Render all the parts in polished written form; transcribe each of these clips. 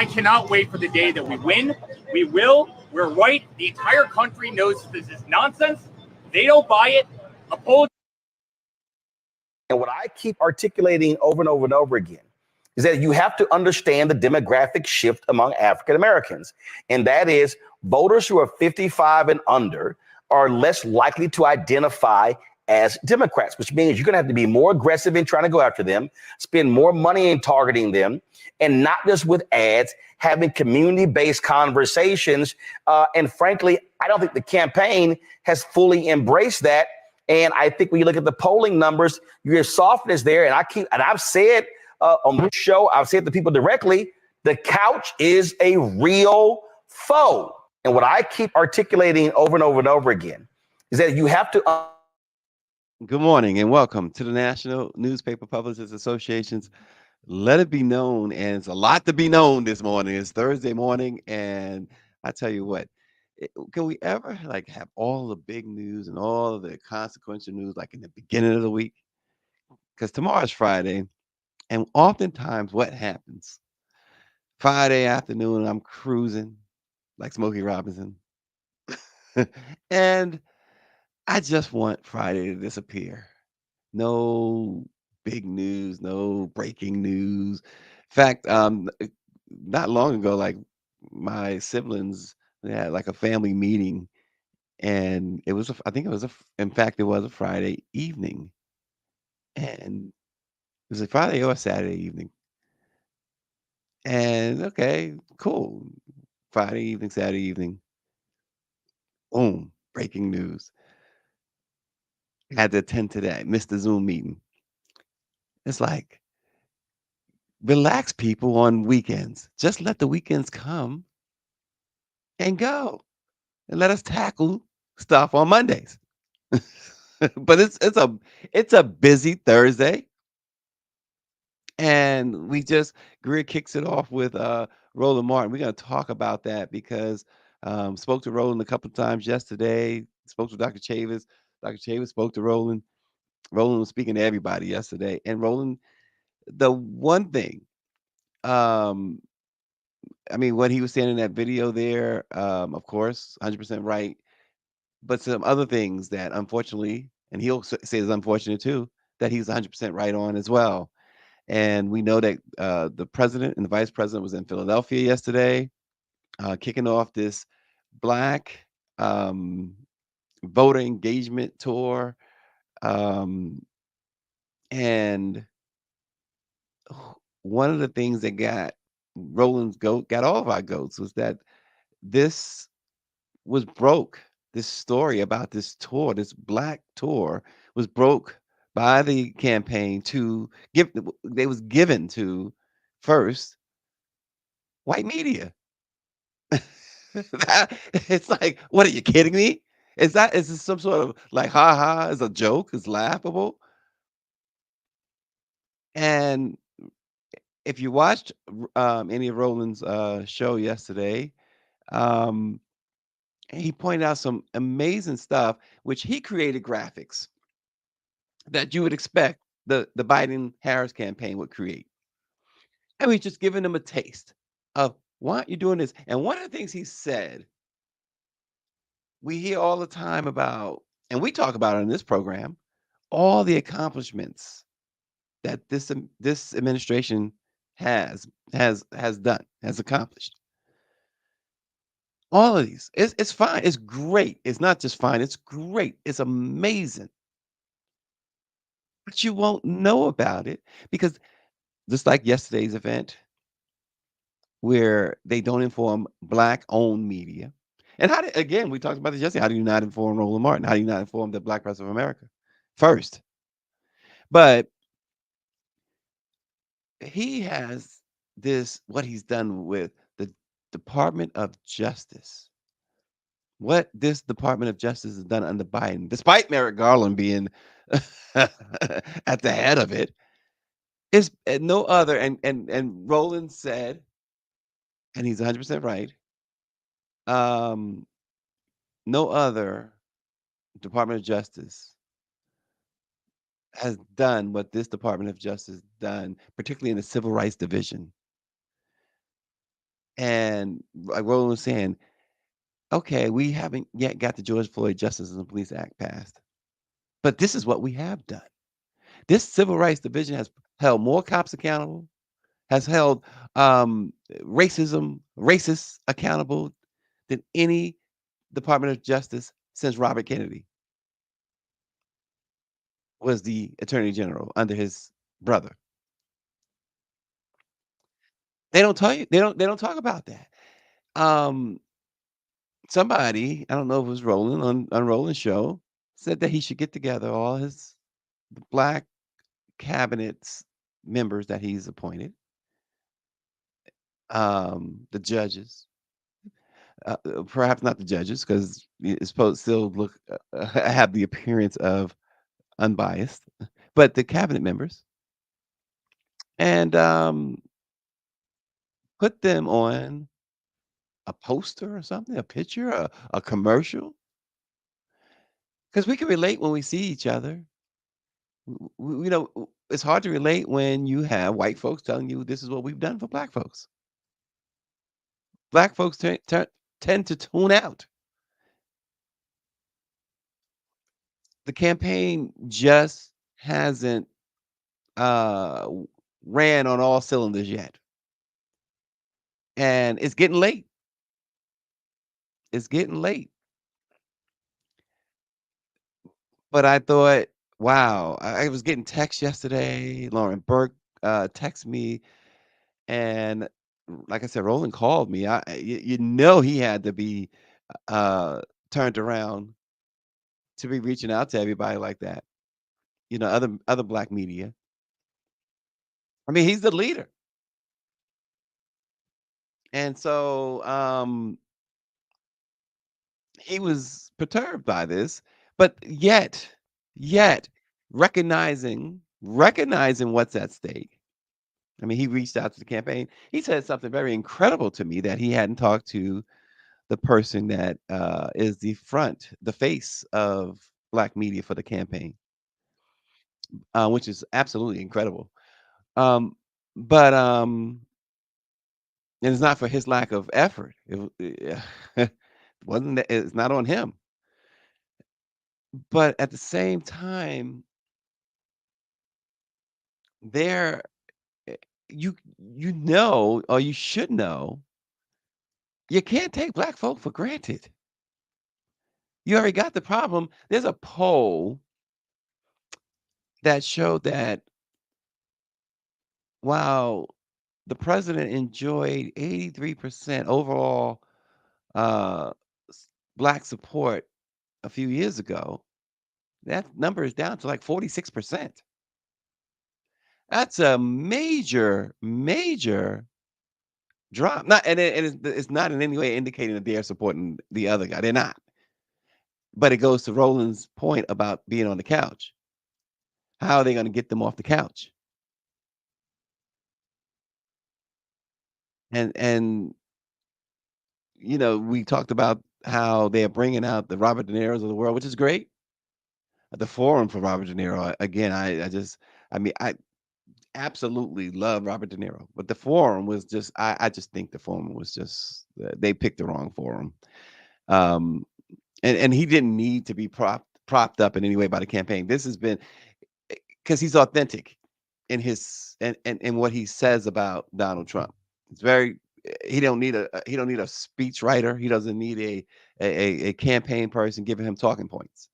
I cannot wait for the day that we win. We will. We're right. The entire country knows this is nonsense. They don't buy it. And what I keep articulating over and over and over again is that you have to understand the demographic shift among African Americans. And that is voters who are 55 and under are less likely to identify as Democrats, which means you're going to have to be more aggressive in trying to go after them, spend more money in targeting them, and not just with ads, having community-based conversations. And frankly, I don't think the campaign has fully embraced that. And I think when you look at the polling numbers, your softness there. And I've said on this show, I've said to people directly, the couch is a real foe. And what I keep articulating over and over and over again is that you have to. Good morning and welcome to the National Newspaper Publishers Association's Let It Be Known. And it's a lot to be known this morning. It's Thursday morning. And I tell you what, can we ever have all the big news and all of the consequential news in the beginning of the week? Because tomorrow's Friday. And oftentimes what happens? Friday afternoon, I'm cruising like Smokey Robinson. And I just want Friday to disappear. No big news, no breaking news. In fact, not long ago, my siblings, they had a family meeting, and it was, in fact, it was a Friday evening, and it was a Friday or a Saturday evening. And okay, cool. Friday evening, Saturday evening, boom, breaking news. Had to attend to that, missed the Zoom meeting. It's relax, people, on weekends. Just let the weekends come and go, and let us tackle stuff on Mondays. But it's a busy Thursday, and Greer kicks it off with Roland Martin. We're going to talk about that because spoke to Roland a couple of times yesterday. Spoke to Dr. Chavis. Dr. Chavis spoke to Roland. Roland was speaking to everybody yesterday, and Roland, the one thing, what he was saying in that video there, of course, 100% right. But some other things that unfortunately, and he'll say it's unfortunate too, that he's 100% right on as well. And we know that the president and the vice president was in Philadelphia yesterday, kicking off this Black voter engagement tour. And one of the things that got Roland's goat, got all of our goats, was that this was broke. This story about this tour, this Black tour, was broke by the campaign to give. They was given to first white media. It's what are you kidding me? Is this some sort of ha ha? Is a joke? Is laughable? And if you watched any of Roland's show yesterday, he pointed out some amazing stuff, which he created graphics that you would expect the Biden-Harris campaign would create. And he's just giving them a taste of why aren't you doing this? And one of the things he said, we hear all the time about, and we talk about it in this program, all the accomplishments that this administration has accomplished. All of these. It's fine. It's great. It's not just fine. It's great. It's amazing. But you won't know about it because just like yesterday's event, where they don't inform Black-owned media. And again, we talked about this yesterday. How do you not inform Roland Martin? How do you not inform the Black press of America first? But he has what he's done with the Department of Justice. What this Department of Justice has done under Biden, despite Merrick Garland being at the head of it, is no other. And Roland said, and he's 100% right, no other Department of Justice has done what this Department of Justice done, particularly in the Civil Rights Division. And like Roland was saying, okay, we haven't yet got the George Floyd Justice and Police Act passed, but this is what we have done. This Civil Rights Division has held more cops accountable, has held racists accountable than any Department of Justice since Robert Kennedy was the Attorney General under his brother. They don't tell you. They don't talk about that. Um, Somebody, I don't know if it was Roland on Roland's show, said that he should get together all his black cabinets members that he's appointed, the judges, perhaps not the judges because it's supposed to still look have the appearance of unbiased, but the cabinet members, and put them on a poster or something, a picture, a commercial, because we can relate when we see each other. It's hard to relate when you have white folks telling you this is what we've done for black folks. Black folks tend to tune out. The campaign just hasn't uh, ran on all cylinders yet, and it's getting late. It's getting late. But I thought, wow, I was getting texts yesterday. Lauren Burke texted me, and like I said, Roland called me. He had to be uh, turned around to be reaching out to everybody like that. Other black media. I mean, he's the leader, and so he was perturbed by this, but yet recognizing what's at stake. I mean, he reached out to the campaign. He said something very incredible to me that he hadn't talked to the person that is the face of black media for the campaign, which is absolutely incredible. Um, but and it's not for his lack of effort. Wasn't that, it's not on him. But at the same time, there eh, or you should know, you can't take black folk for granted. You already got the problem. There's a poll that showed that while the president enjoyed 83% overall uh, black support a few years ago, that number is down to like 46%. That's a major drop. Not and it's not in any way indicating that they're supporting the other guy. They're not. But it goes to Roland's point about being on the couch. How are they going to get them off the couch? And we talked about how they're bringing out the Robert De Niro's of the world, which is great. The forum for Robert De Niro, again, I absolutely love Robert De Niro, but the forum was just, I just think the forum was just, they picked the wrong forum. Um, and he didn't need to be propped up in any way by the campaign. This has been because he's authentic in his and what he says about Donald Trump. It's very he don't need a speech writer. He doesn't need a campaign person giving him talking points.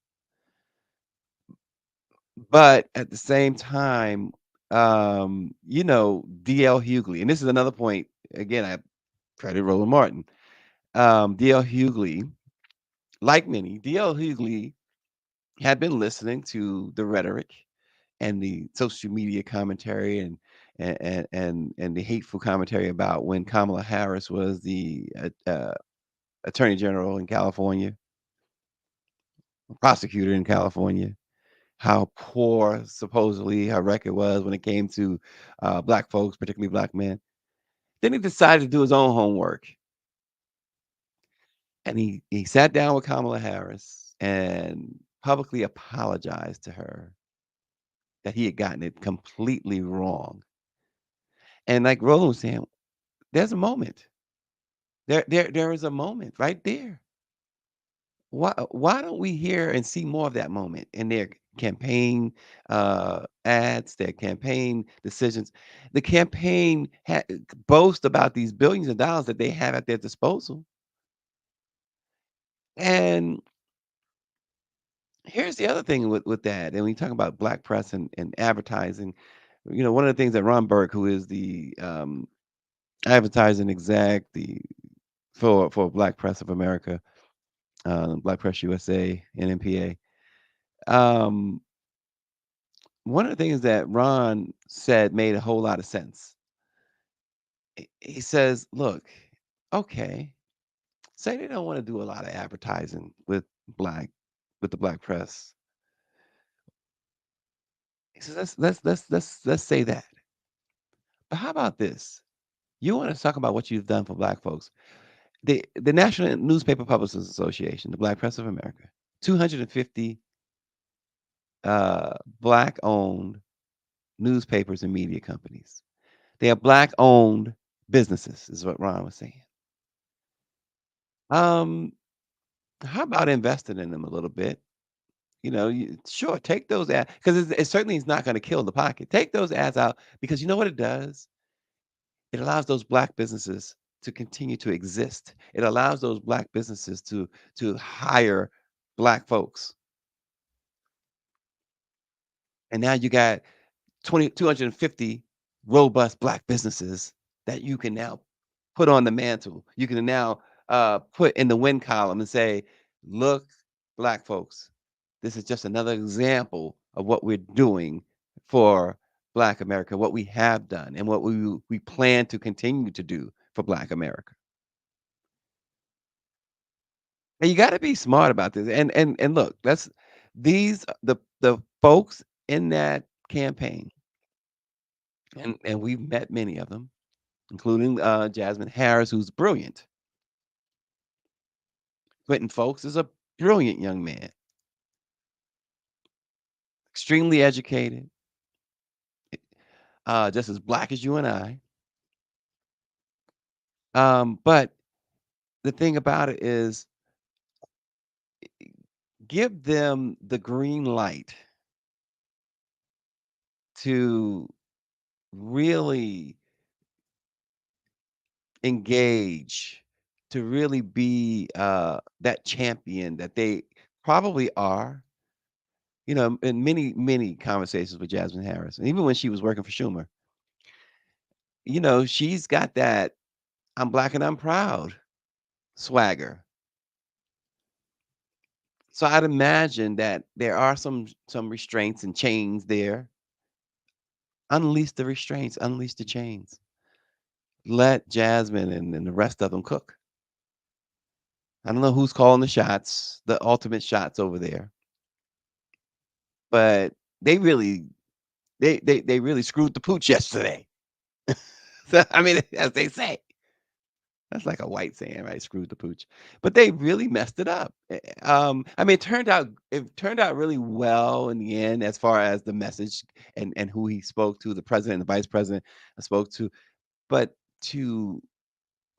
But at the same time, DL Hughley, and this is another point. Again, I credit Roland Martin. DL Hughley, like many, DL Hughley had been listening to the rhetoric and the social media commentary and the hateful commentary about when Kamala Harris was the attorney general in California, prosecutor in California, how poor supposedly her record was when it came to black folks, particularly black men. Then he decided to do his own homework, and he sat down with Kamala Harris and publicly apologized to her that he had gotten it completely wrong. And like Roland was saying, there's a moment. There is a moment right there. Why don't we hear and see more of that moment in their campaign ads, their campaign decisions? The campaign boast about these billions of dollars that they have at their disposal. And here's the other thing with that. And when you talk about black press and advertising, one of the things that Ron Burke, who is the advertising exec, for Black Press of America, Black Press USA, NMPA. Um, One of the things that Ron said made a whole lot of sense. He says, "Look, okay, say they don't want to do a lot of advertising black with the black press." He says, "Let's say that. But how about this? You want to talk about what you've done for black folks? The National Newspaper Publishers Association, the Black Press of America, 250 black owned newspapers and media companies. They are black owned businesses, is what Ron was saying. Um, how about investing in them a little bit? Sure, take those ads because it certainly is not going to kill the pocket. Take those ads out because you know what it does? It allows those black businesses to continue to exist. It allows those black businesses to hire black folks. And now you got 250 robust black businesses that you can now put on the mantle. You can now put in the win column and say, look, black folks, this is just another example of what we're doing for black America, what we have done and what we plan to continue to do for black America. And you got to be smart about this. And look, the folks in that campaign, and we've met many of them, including Jasmine Harris, who's brilliant. Quentin Folks is a brilliant young man, extremely educated, just as black as you and I. But the thing about it is, give them the green light to really engage, to really be that champion that they probably are. In many conversations with Jasmine Harris, and even when she was working for Schumer, she's got that "I'm black and I'm proud" swagger. So I'd imagine that there are some restraints and chains there. Unleash the restraints, unleash the chains. Let Jasmine and the rest of them cook. I don't know who's calling the shots, the ultimate shots over there, but they really they really screwed the pooch yesterday. So, I mean, as they say. That's like a white saying, right? Screwed the pooch. But they really messed it up. I mean, it turned out really well in the end as far as the message and who he spoke to, the president and the vice president spoke to. But to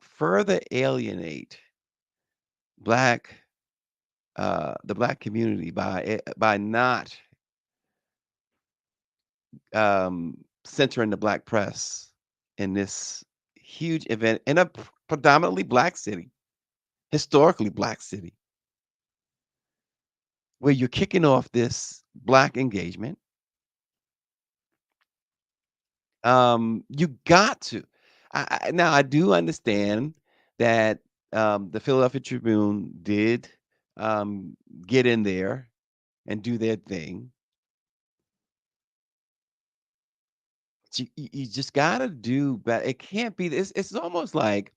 further alienate black the black community by not centering the black press in this huge event in a predominantly black city, historically black city, where you're kicking off this black engagement. You got to. Now I do understand that the Philadelphia Tribune did um, get in there and do their thing. But you just got to do better. It can't be this. It's almost like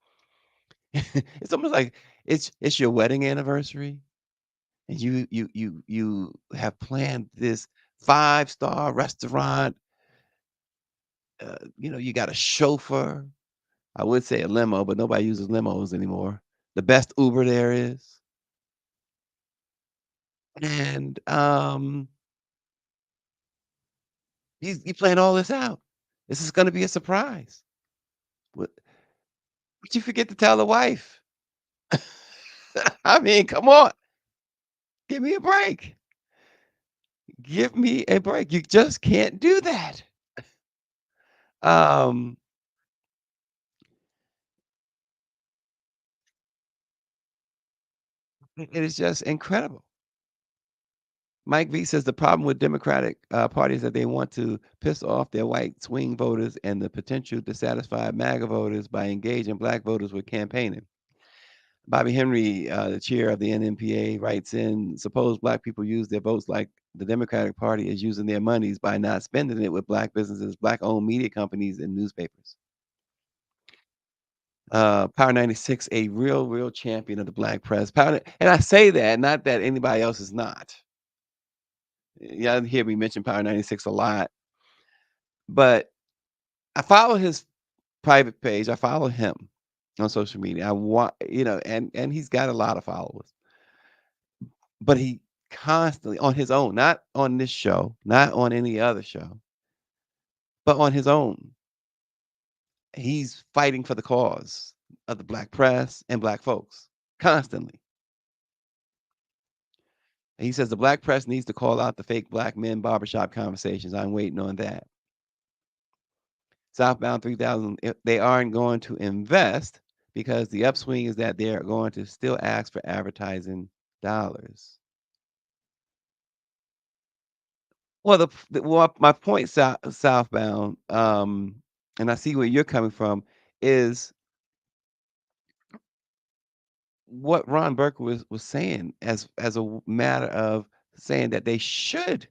it's almost like it's your wedding anniversary, and you have planned this five-star restaurant. You got a chauffeur. I would say a limo, but nobody uses limos anymore. The best Uber there is. And you plan all this out. This is going to be a surprise. What, but you forget to tell the wife. I mean, come on, give me a break. Give me a break. You just can't do that. Um, it is just incredible. Mike V says the problem with Democratic Party is that they want to piss off their white swing voters and the potential to satisfy MAGA voters by engaging black voters with campaigning. Bobby Henry, the chair of the NMPA, writes in, suppose black people use their votes like the Democratic Party is using their monies by not spending it with black businesses, black-owned media companies, and newspapers. Power 96, a real champion of the black press. And I say that, not that anybody else is not. Y'all hear me mention Power 96 a lot, but I follow his private page. I follow him on social media. I want, and he's got a lot of followers, but he constantly on his own, not on this show, not on any other show, but on his own. He's fighting for the cause of the black press and black folks constantly. And he says the black press needs to call out the fake black men barbershop conversations. I'm waiting on that. Southbound 3000, they aren't going to invest because the upswing is that they're going to still ask for advertising dollars. Well, my point, southbound, and I see where you're coming from, is what Ron Burke was saying as a matter of saying that they should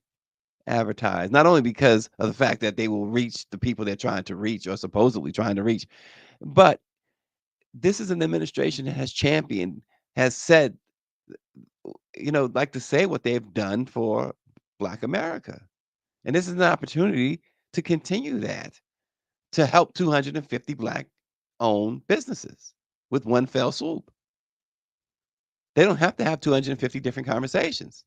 advertise, not only because of the fact that they will reach the people they're trying to reach or supposedly trying to reach, but this is an administration that has championed, has said, like to say what they've done for Black America. And this is an opportunity to continue that, to help 250 Black owned businesses with one fell swoop. They don't have to have 250 different conversations.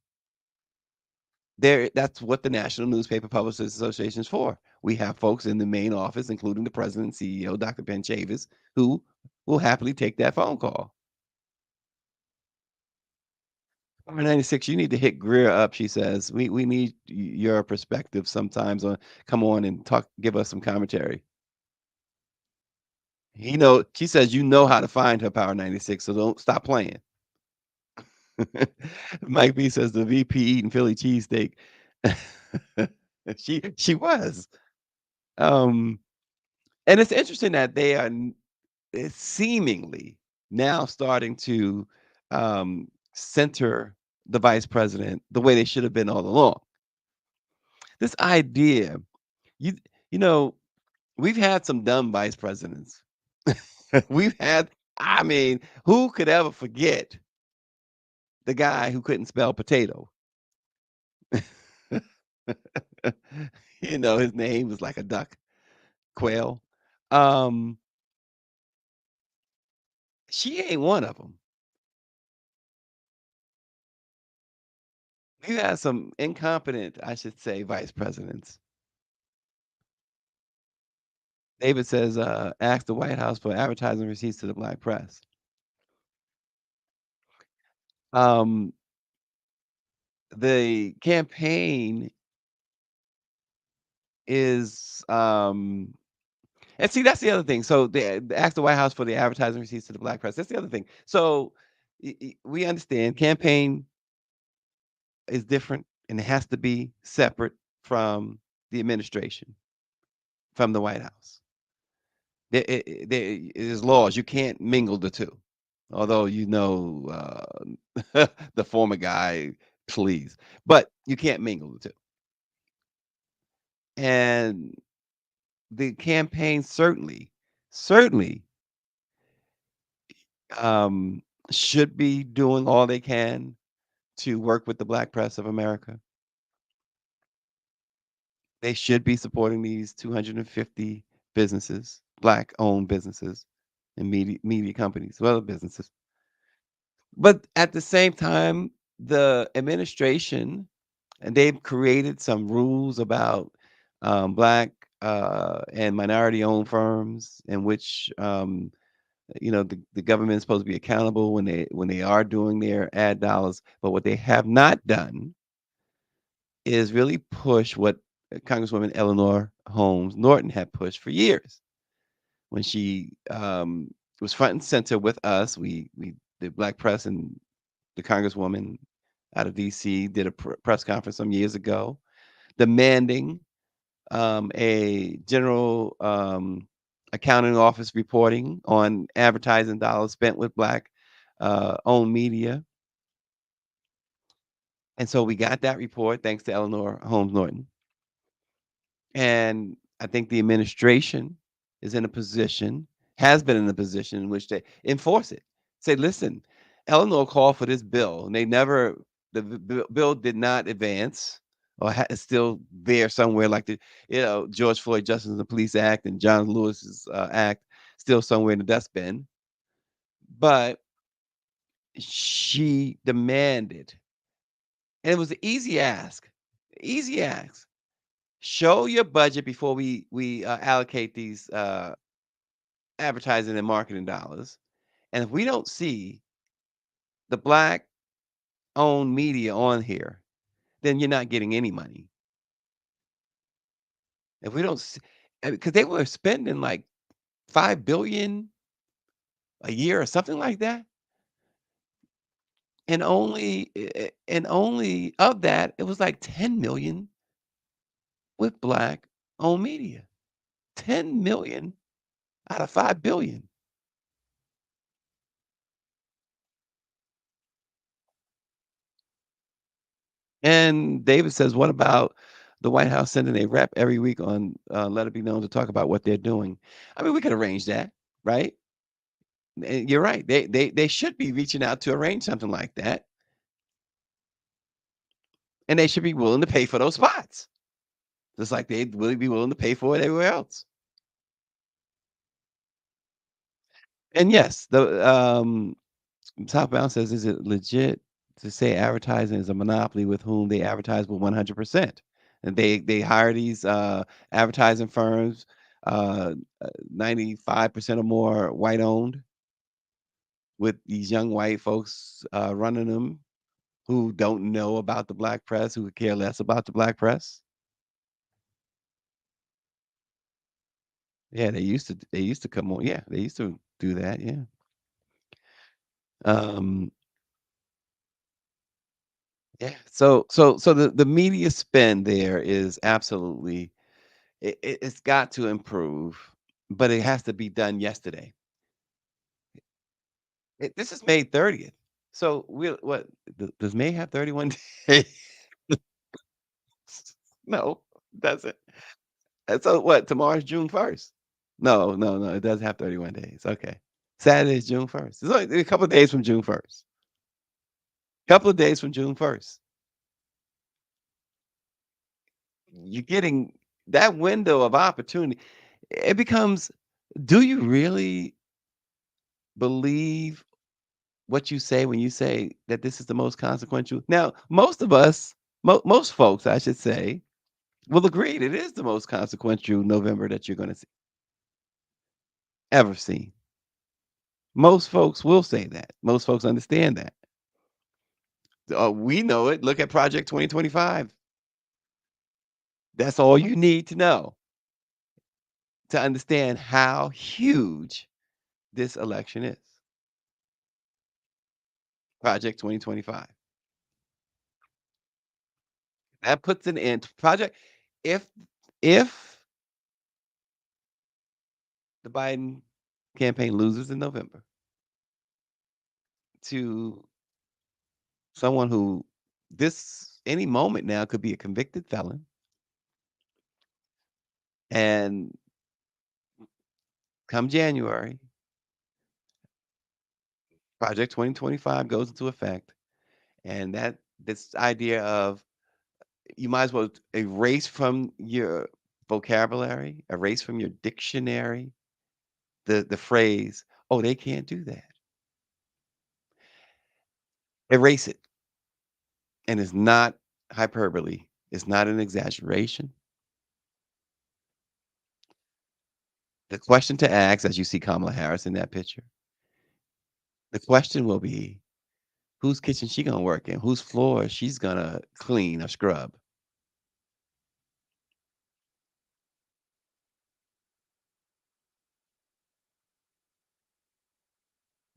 That's what the National Newspaper Publishers Association is for. We have folks in the main office, including the president and CEO, Dr. Ben Chavis, who will happily take that phone call. 96, you need to hit Greer up, she says. We need your perspective sometimes on come on and talk, give us some commentary. She says you know how to find her Power 96, so don't stop playing. Mike B says the VP eating Philly cheesesteak. She was. And it's interesting that they are seemingly now starting to center the vice president the way they should have been all along. This idea, you you know, we've had some dumb vice presidents. We've had, I mean, who could ever forget the guy who couldn't spell potato? His name was like a duck, quail. Um, she ain't one of them. We've had some incompetent, I should say, vice presidents. David says, ask the White House for advertising receipts to the black press. The campaign is, and see, that's the other thing. So they ask the White House for the advertising receipts to the black press. That's the other thing. So we understand campaign is different and it has to be separate from the administration, from the White House. There is laws. You can't mingle the two. Although the former guy, please, but you can't mingle the two. And the campaign certainly um, should be doing all they can to work with the black press of America. They should be supporting these 250 businesses, black-owned businesses and media companies, well, businesses. But at the same time, the administration, and they've created some rules about black and minority-owned firms in which the government is supposed to be accountable when they are doing their ad dollars, but what they have not done is really push what Congresswoman Eleanor Holmes Norton had pushed for years when she was front and center with us. The Black press and the Congresswoman out of D.C. did a press conference some years ago demanding a general accounting office reporting on advertising dollars spent with Black owned media. And so we got that report thanks to Eleanor Holmes Norton. And I think the administration is in a position, has been in a position in which they enforce it. Say, listen, Eleanor called for this bill, and the bill did not advance, or is still there somewhere, like George Floyd Justice and the Police Act and John Lewis's act, still somewhere in the dustbin. But she demanded, and it was an easy ask, easy ask. Show your budget before we allocate these advertising and marketing dollars. And if we don't see the Black owned media on here, then you're not getting any money. If we don't see, because they were spending like 5 billion a year or something like that, and only of that it was like 10 million with Black owned media. 10 million out of 5 billion. And David says, what about the White House sending a rep every week on Let It Be Known to talk about what they're doing? I mean, we could arrange that, right? And you're right. They should be reaching out to arrange something like that. And they should be willing to pay for those spots. Just like they'd really be willing to pay for it everywhere else. And yes, the Southbound says, is it legit to say advertising is a monopoly with whom they advertise with 100%? And they hire these advertising firms, 95% or more white owned, with these young white folks running them who don't know about the Black press, who care less about the Black press. Yeah, they used to come on. Yeah, they used to do that. Yeah. Um, yeah. So the media spend there is absolutely it's got to improve, but it has to be done yesterday. This is May 30th. So what does May have 31 days? No, it doesn't. And so what? Tomorrow's June 1st. No, no, no. It doesn't have 31 days. Okay. Saturday is June 1st. It's only a couple of days from June 1st. Couple of days from June 1st. You're getting that window of opportunity. It becomes, do you really believe what you say when you say that this is the most consequential? Now, most of us, most folks, I should say, will agree that it is the most consequential November that you're going to see, ever see. Most folks will say that. Most folks understand that. We know it. Look at Project 2025. That's all you need to know to understand how huge this election is. Project 2025. That puts an end to project. If the Biden campaign loses in November to someone who this any moment now could be a convicted felon, and come January, Project 2025 goes into effect, and that this idea of you might as well erase from your vocabulary, erase from your dictionary the phrase, "Oh, they can't do that." Erase it. And it's not hyperbole. It's not an exaggeration. The question to ask, as you see Kamala Harris in that picture, The question will be, whose kitchen she gonna work in? Whose floor she's gonna clean or scrub?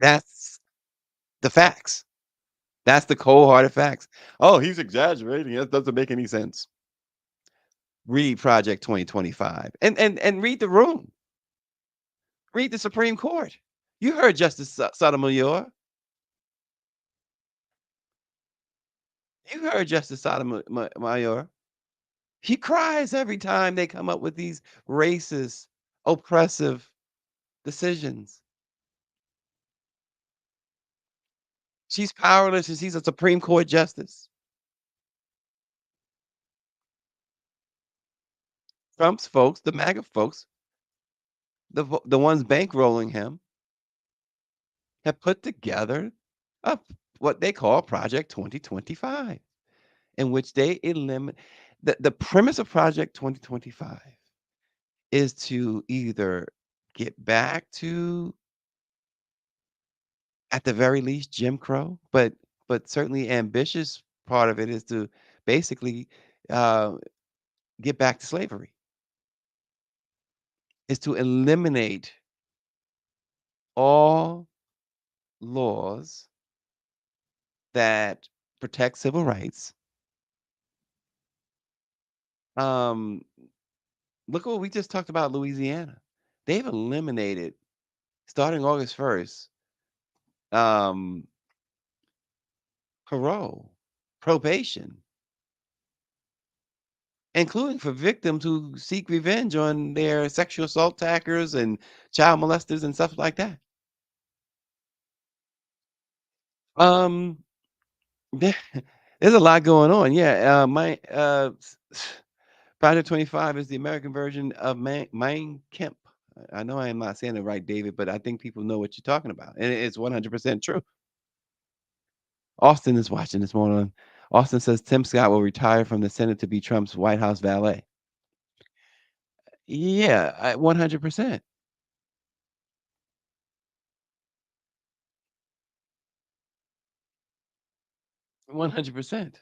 That's the facts. That's the cold-hearted facts. Oh, he's exaggerating. That doesn't make any sense. Read Project 2025 and read the room. Read the Supreme Court. You heard Justice Sotomayor. You heard Justice Sotomayor. He cries every time they come up with these racist, oppressive decisions. She's powerless and she's a Supreme Court justice. Trump's folks, the MAGA folks, the ones bankrolling him, have put together a, what they call Project 2025, in which they eliminate the premise of Project 2025 is to either get back to, at the very least, Jim Crow, but certainly ambitious part of it is to basically uh, get back to slavery, is to eliminate all laws that protect civil rights. Um, Look what we just talked about, Louisiana. They've eliminated, starting August 1st, um, parole, probation, including for victims who seek revenge on their sexual assault attackers and child molesters and stuff like that. Um, there, there's a lot going on. Yeah, Project 25 is the American version of Mein Kampf. I know I am not saying it right, David, but I think people know what you're talking about, and it's 100% true. Austin is watching this morning. Austin says Tim Scott will retire from the Senate to be Trump's White House valet. Yeah, 100%. 100%.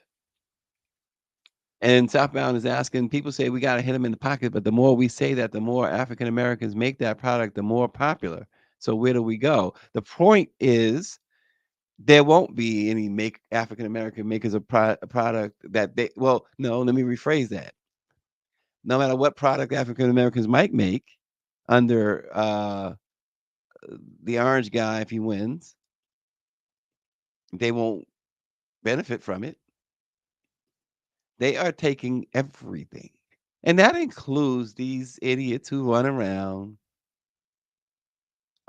And Southbound is asking, people say we got to hit them in the pocket, but the more we say that, the more African Americans make that product, the more popular. So where do we go? The point is there won't be any make African American makers of a product that they, well, no, let me rephrase that. No matter what product African Americans might make under the orange guy, if he wins, they won't benefit from it. They are taking everything. And that includes these idiots who run around,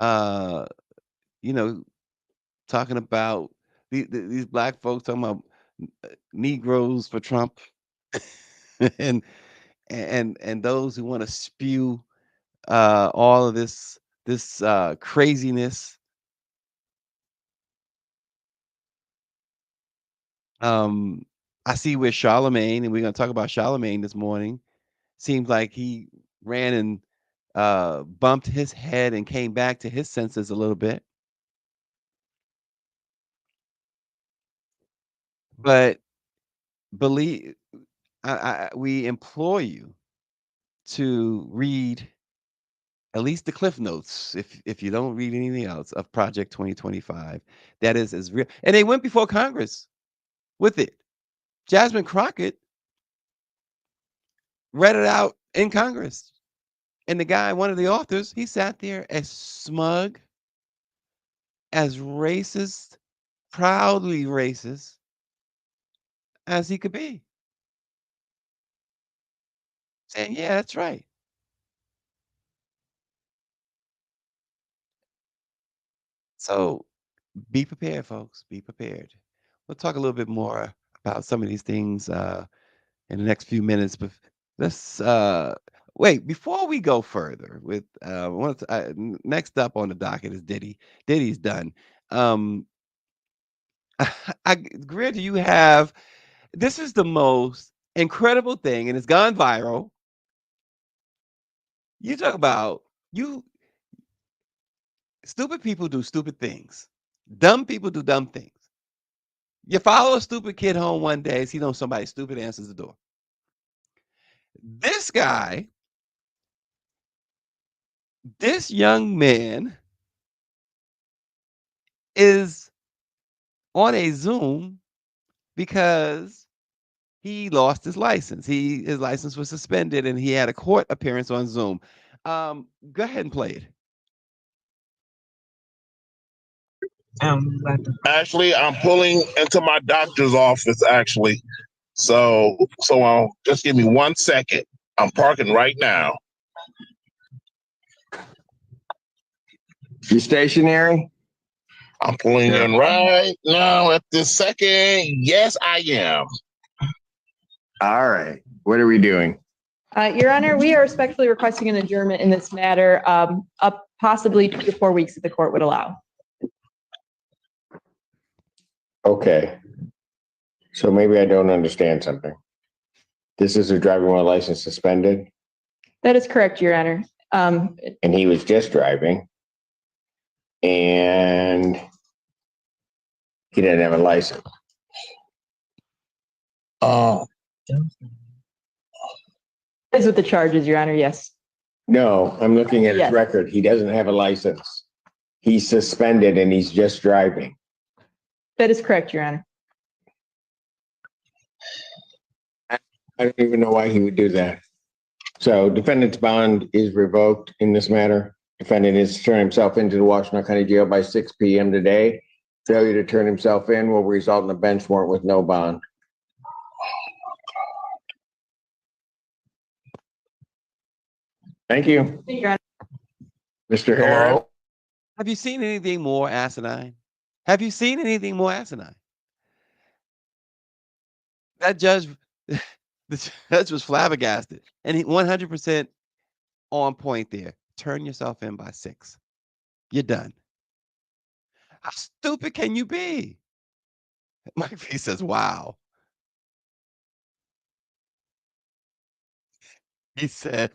uh, you know, talking about these black folks talking about Negroes for Trump, and and those who want to spew all of this craziness. Um, I see where Charlamagne, and we're gonna talk about Charlamagne this morning. Seems like he ran and bumped his head and came back to his senses a little bit. But believe we implore you to read at least the cliff notes, if you don't read anything else, of Project 2025. That is real, and they went before Congress with it. Jasmine Crockett read it out in Congress, and the guy, one of the authors, he sat there as smug, as racist, proudly racist as he could be, saying, "Yeah, that's right." So be prepared, folks. Be prepared. We'll talk a little bit more about some of these things in the next few minutes, but let's wait before we go further with next up on the docket is Diddy. Diddy's done. Um, Granted, you have, this is the most incredible thing, and it's gone viral. You talk about, you stupid people do stupid things. Dumb people do dumb things. You follow a stupid kid home one day, see somebody stupid answers the door. This guy, this young man is on a Zoom because he lost his license. His license was suspended and he had a court appearance on Zoom. Go ahead and play it. Actually, I'm pulling into my doctor's office, actually. So just give me 1 second. I'm parking right now. You stationary? I'm pulling in right now at this second. Yes, I am. All right. What are we doing? Your Honor, we are respectfully requesting an adjournment in this matter, up possibly 2 to 4 weeks if the court would allow. Okay. So maybe I don't understand something. This is a driving while license suspended, That is correct, Your Honor. and he was just driving, and he didn't have a license. Oh, That is with the charges, Your Honor, yes. No, I'm looking at his Yes. record. He doesn't have a license. He's suspended and he's just driving. That is correct, Your Honor. I don't even know why he would do that. So defendant's bond is revoked in this matter. Defendant is to turn himself into the Washington County Jail by 6 p.m. today. Failure to turn himself in will result in a bench warrant with no bond. Thank you. Thank you, Your Honor. Mr. Harris. hello. Have you seen anything more asinine? Have you seen anything more asinine? That judge, the judge was flabbergasted, and he 100% on point there. Turn yourself in by 6. You're done. How stupid can you be? Mike V says, wow. He says,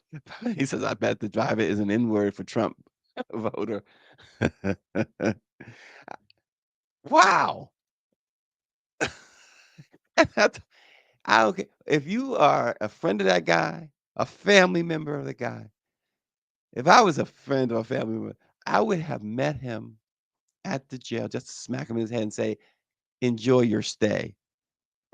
I bet the driver is an N-word for Trump voter. Wow. I don't care. If you are a friend of that guy, a family member of the guy, if I was a friend or a family member, I would have met him at the jail just to smack him in his head and say, enjoy your stay.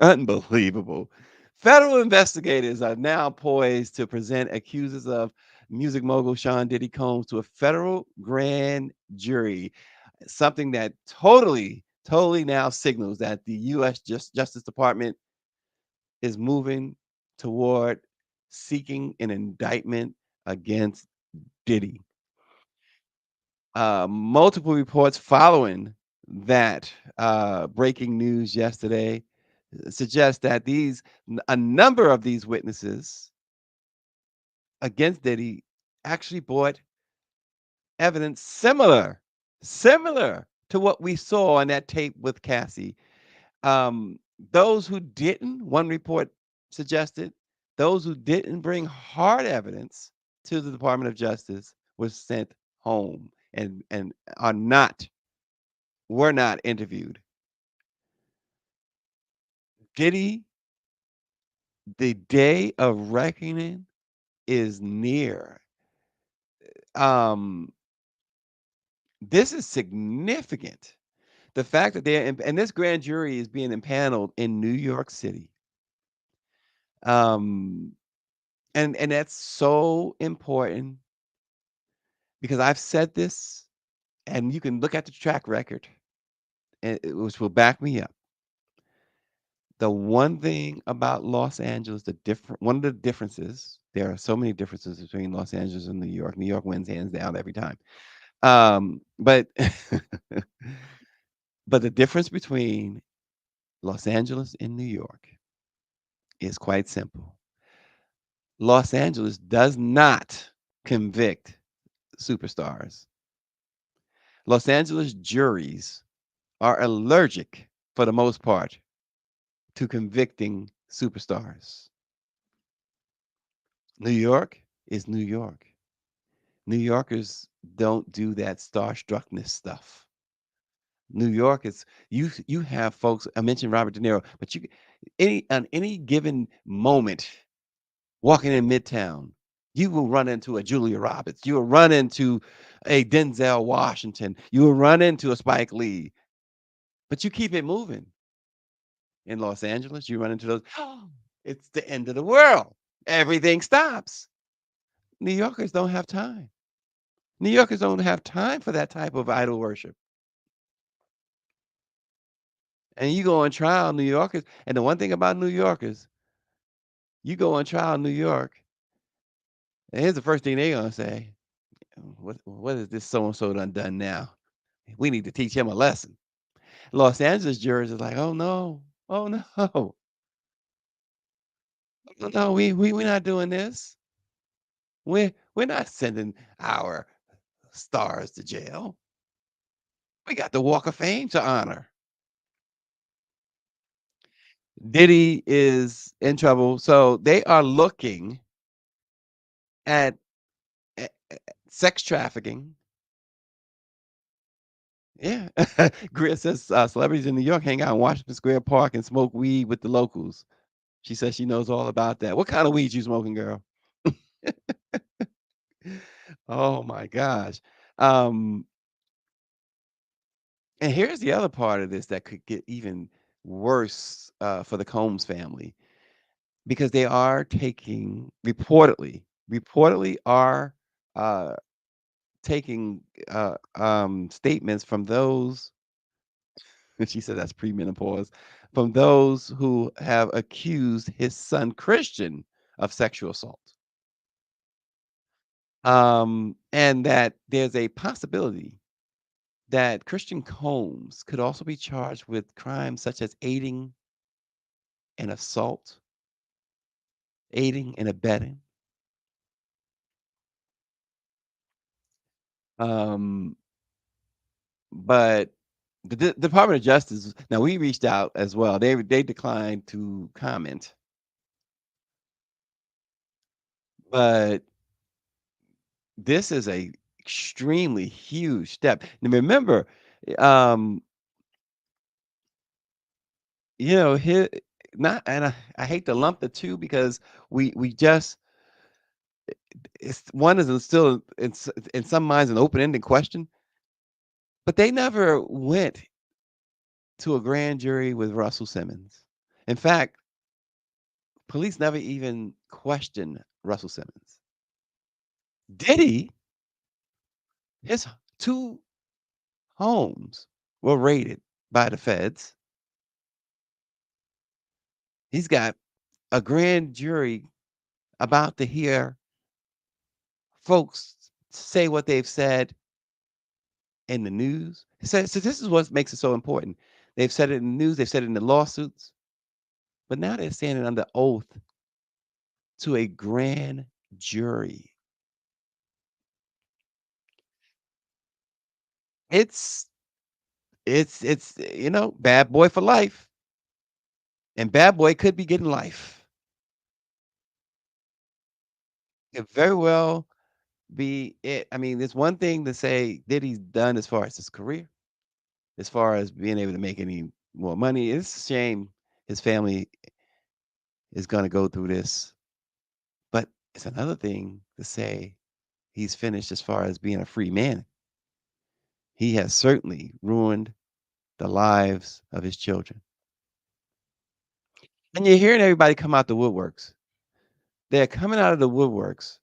Unbelievable. Federal investigators are now poised to present accusers of music mogul Sean Diddy Combs to a federal grand jury, something that totally now signals that the U.S. Justice Department is moving toward seeking an indictment against Diddy. Multiple reports following that breaking news yesterday suggest that a number of these witnesses against Diddy actually brought evidence similar to what we saw on that tape with Cassie. Those who didn't, one report suggested, those who didn't bring hard evidence to the Department of Justice was sent home and were not interviewed. Diddy, the day of reckoning is near. This is significant. The fact that and this grand jury is being impaneled in New York City. And that's so important because I've said this, and you can look at the track record, which will back me up. The one thing about Los Angeles, one of the differences, there are so many differences between Los Angeles and New York. New York wins hands down every time. But but the difference between Los Angeles and New York is quite simple. Los Angeles does not convict superstars. Los Angeles juries are allergic, for the most part, to convicting superstars. New York is New York. New Yorkers don't do that starstruckness stuff. New York is you have folks. I mentioned Robert De Niro, but you on any given moment walking in Midtown, you will run into a Julia Roberts. You will run into a Denzel Washington. You will run into a Spike Lee. But you keep it moving. In Los Angeles, you run into those. Oh, it's the end of the world. Everything stops. New Yorkers don't have time. New Yorkers don't have time for that type of idol worship. And you go on trial, New Yorkers. And the one thing about New Yorkers, you go on trial in New York, and here's the first thing they're gonna say: what is this so and so done now? We need to teach him a lesson. Los Angeles jurors is like, oh no, oh no, oh no, we're not doing this. We're not sending our stars to jail. We got the Walk of Fame to honor. Diddy is in trouble, so they are looking at sex trafficking. Yeah, Greer says celebrities in New York hang out in Washington Square Park and smoke weed with the locals. She says she knows all about that. What kind of weed you smoking, girl? Oh my gosh. Um, and here's the other part of this that could get even worse for the Combs family because they are taking reportedly are uh, taking statements from those. And she said that's premenopause from those who have accused his son Christian of sexual assault. And that there's a possibility that Christian Combs could also be charged with crimes such as aiding and assault, aiding and abetting. Um, but the Department of Justice, now we reached out as well. They declined to comment. But this is a extremely huge step. Now remember, um, his not and I hate to lump the two because we just it's one is still in some minds an open-ended question, but they never went to a grand jury with Russell Simmons. In fact, police never even questioned Russell Simmons. Diddy, his two homes were raided by the feds. He's got a grand jury about to hear folks say what they've said in the news. So this is what makes it so important. They've said it in the news, they've said it in the lawsuits, but now they're standing under oath to a grand jury. It's bad boy for life. And bad boy could be getting life. It very well be it. I mean, there's one thing to say that he's done as far as his career, as far as being able to make any more money. It's a shame his family is going to go through this. But it's another thing to say he's finished as far as being a free man. He has certainly ruined the lives of his children. And you're hearing everybody come out the woodworks. They're coming out of the woodworks.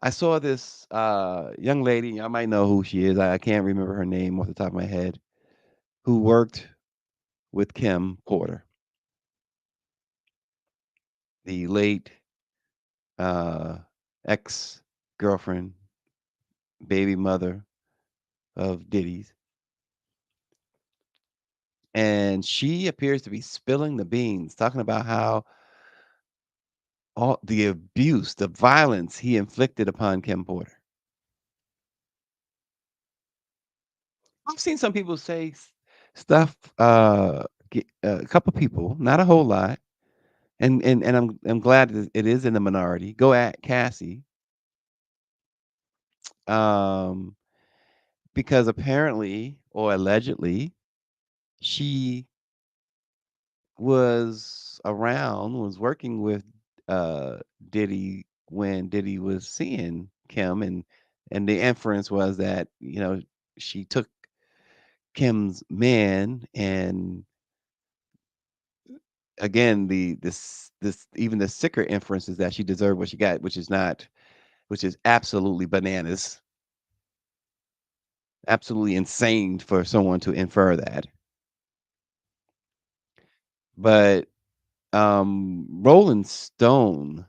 I saw this young lady, I might know who she is. I can't remember her name off the top of my head, who worked with Kim Porter, the late ex-girlfriend, baby mother of Diddy's. And she appears to be spilling the beans, talking about how all the abuse, the violence he inflicted upon Kim Porter. I've seen some people say stuff, a couple people, not a whole lot, and I'm glad that it is in the minority. Go at Cassie, um, because apparently or allegedly, she was working with Diddy when Diddy was seeing Kim, and the inference was that she took Kim's man, and again this even the sicker inference is that she deserved what she got, which is absolutely bananas, absolutely insane for someone to infer that. But Rolling Stone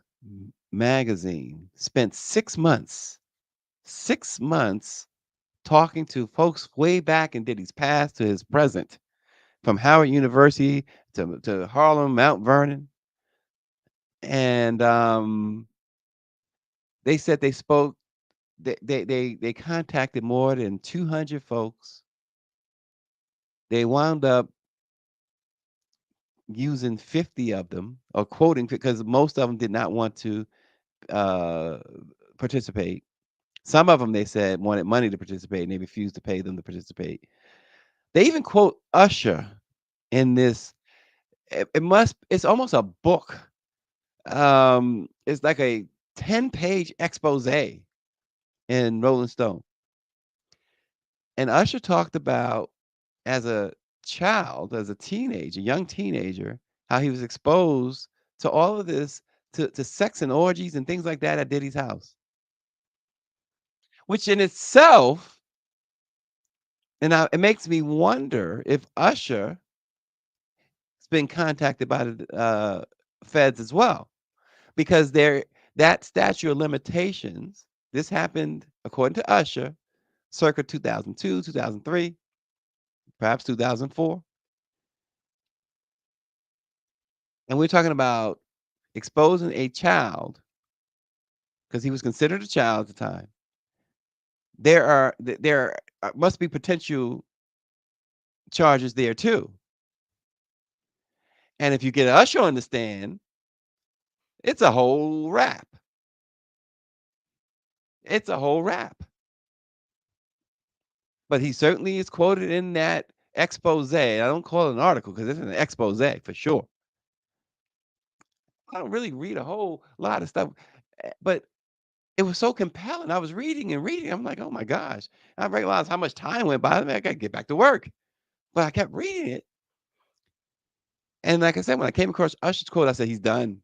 magazine spent 6 months talking to folks way back in Diddy's past to his present, from Howard University to Harlem, Mount Vernon, and they said they spoke. They contacted more than 200 folks. They wound up using 50 of them, or quoting, because most of them did not want to uh, participate. Some of them, they said, wanted money to participate, and they refused to pay them to participate. They even quote Usher in this. It's almost a book. It's like a 10-page expose in Rolling Stone. And Usher talked about, as a child, as a teenager, young teenager, how he was exposed to all of this, to sex and orgies and things like that at Diddy's house, which in itself, it makes me wonder if Usher has been contacted by the feds as well, because that statute of limitations, this happened, according to Usher, circa 2002, 2003, perhaps 2004. And we're talking about exposing a child, because he was considered a child at the time. There must be potential charges there too. And if you get Usher on the stand, it's a whole rap. It's a whole rap. But he certainly is quoted in that expose. I don't call it an article because it's an expose for sure. I don't really read a whole lot of stuff, but it was so compelling. I was reading and reading. I'm like, oh my gosh. I realized how much time went by. I mean, I got to get back to work. But I kept reading it. And like I said, when I came across Usher's quote, I said, he's done.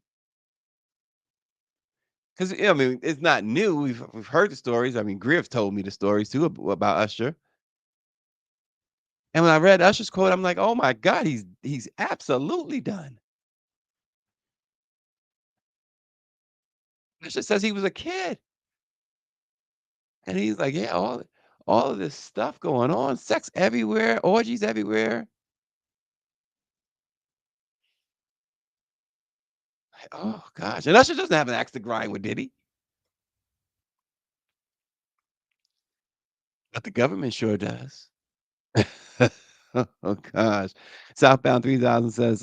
Because, I mean, it's not new. We've heard the stories. I mean, Griff told me the stories too about Usher. And when I read Usher's quote, I'm like, oh my God, he's absolutely done. Usher says he was a kid. And he's like, yeah, all of this stuff going on, sex everywhere, orgies everywhere. Oh gosh. And Usher doesn't have an axe to grind with, did he? But the government sure does. Oh gosh. Southbound 3000 says,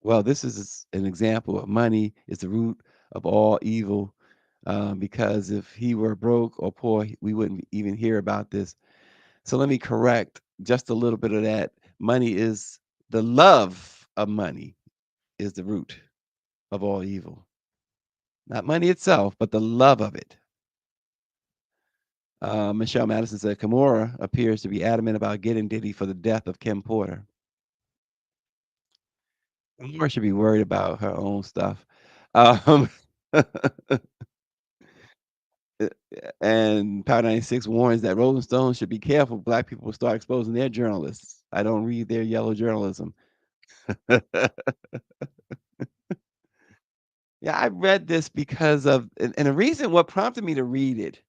well, this is an example of money is the root of all evil. Because if he were broke or poor, we wouldn't even hear about this. So let me correct just a little bit of that. Money is the love of money is the root of all evil. Not money itself, but the love of it. Michelle Madison said Kimura appears to be adamant about getting Diddy for the death of Kim Porter. Kimura should be worried about her own stuff. Um, and Power 96 warns that Rolling Stone should be careful. Black people will start exposing their journalists. I don't read their yellow journalism. Yeah, I read this because of, and the reason what prompted me to read it,